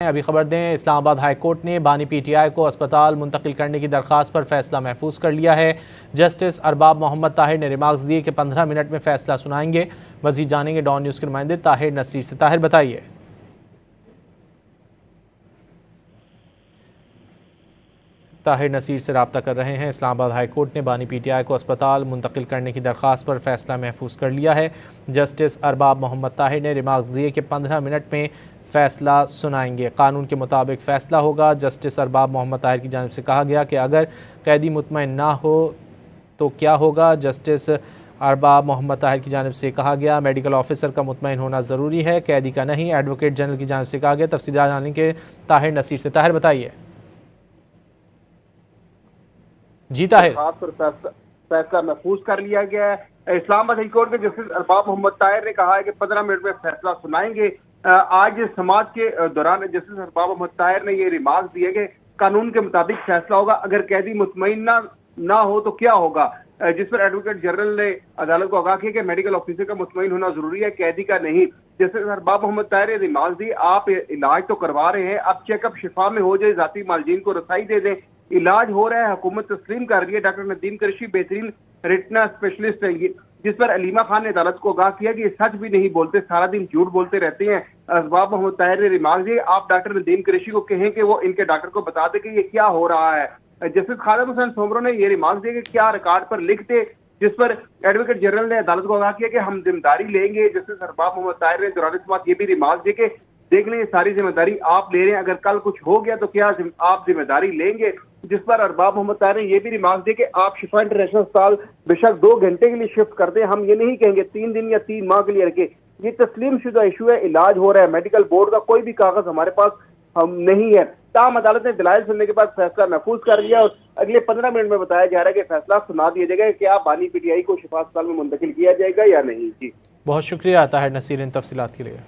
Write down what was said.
अभी खबर दें, इस्लामाबाद हाई कोर्ट ने बानी पीटीआई को अस्पताल मुंतकिल करने की दरख्वास्त पर फैसला महफूज कर लिया है। जस्टिस अरबाब मोहम्मद ताहिर ने रिमार्क्स दिए कि 15 मिनट में फैसला सुनाएंगे। मजीद जानेंगे डॉन न्यूज़ के नुमाइंदे ताहिर नसीर से। ताहिर बताइए। ताहिर नसीर से रब्ता कर रहे हैं। इस्लामाबाद हाई कोर्ट ने बानी पीटीआई को अस्पताल मुंतकिल करने की दरख्वास्त पर फैसला महफूज कर लिया है। जस्टिस अरबाब मोहम्मद ताहिर ने रिमार्क्स दिए कि 15 मिनट में फ़ैसला सुनाएंगे। कानून के मुताबिक फ़ैसला होगा। जस्टिस अरबाब मोहम्मद ताहिर की जानिब से कहा गया कि अगर कैदी मुतमईन ना हो तो क्या होगा। जस्टिस अरबाब मोहम्मद ताहिर की जानिब से कहा गया मेडिकल ऑफिसर का मुतमईन होना ज़रूरी है, कैदी का नहीं। एडवोकेट जनरल की जानिब से कहा गया। तफसील जानने के ताहिर नसीर से। ताहिर बताइए। जी ताहिर। फैसला महफूज कर लिया गया है। इस्लामाबाद हाई कोर्ट के जस्टिस अरबाब मोहम्मद ताहिर ने कहा है कि 15 मिनट में फैसला सुनाएंगे। आज समाज के दौरान जस्टिस अरबाब मोहम्मद ताहिर ने ये रिमार्क दिए कि कानून के मुताबिक फैसला होगा, अगर कैदी मुतमईन ना हो तो क्या होगा। जिस पर एडवोकेट जनरल ने अदालत को आगाह किया कि मेडिकल ऑफिसर का मुतमईन होना जरूरी है, कैदी का नहीं। जस्टिस अरबाब मोहम्मद ताहिर ने रिमार्क दी, आप इलाज तो करवा रहे हैं, अब चेकअप शिफा में हो जाए, जाती मालजीन को रसाई दे दें। इलाज हो रहा है, हुकूमत तस्लीम कर रही है। डॉक्टर नदीम कुरैशी बेहतरीन रेटिना स्पेशलिस्ट है, जिस पर अलीमा खान ने अदालत को आगाह किया कि ये सच भी नहीं बोलते, सारा दिन झूठ बोलते रहते हैं। अरबाब मोहम्मद ताहिर ने रिमार्क दिए, आप डॉक्टर नदीम कुरैशी को कहें कि वो इनके डॉक्टर को बता दे कि ये क्या हो रहा है। जस्टिस खालिद हुसैन सोमरो ने ये रिमार्क दिए कि क्या रिकॉर्ड पर लिख दे, जिस पर एडवोकेट जनरल ने अदालत को आगाह किया कि हम जिम्मेदारी लेंगे। जस्टिस अरबाब मोहम्मद ताहिर ने दौरान समाअत ये भी रिमार्क दिए कि देख लें, सारी जिम्मेदारी आप ले रहे हैं, अगर कल कुछ हो गया तो क्या आप जिम्मेदारी लेंगे। जिस पर अरबाब मोहम्मद ताहिर ने यह भी रिमार्क दिए कि आप शिफा इंटरनेशनल अस्पताल बेशक 2 घंटे के लिए शिफ्ट कर दें, हम ये नहीं कहेंगे 3 दिन या 3 माह के लिए रखे। ये तस्लीम शुदा इशू है, इलाज हो रहा है, मेडिकल बोर्ड का कोई भी कागज हमारे पास हम नहीं है। ताहम अदालत ने दलाइल सुनने के बाद फैसला महफूज कर लिया और अगले 15 मिनट में बताया जा रहा है कि फैसला सुना दिया जाएगा कि क्या बानी पीटीआई को शिफा अस्पताल में मुंतकिल किया जाएगा या नहीं। जी बहुत शुक्रिया ताहिर नसीर इन तफसीलात के लिए।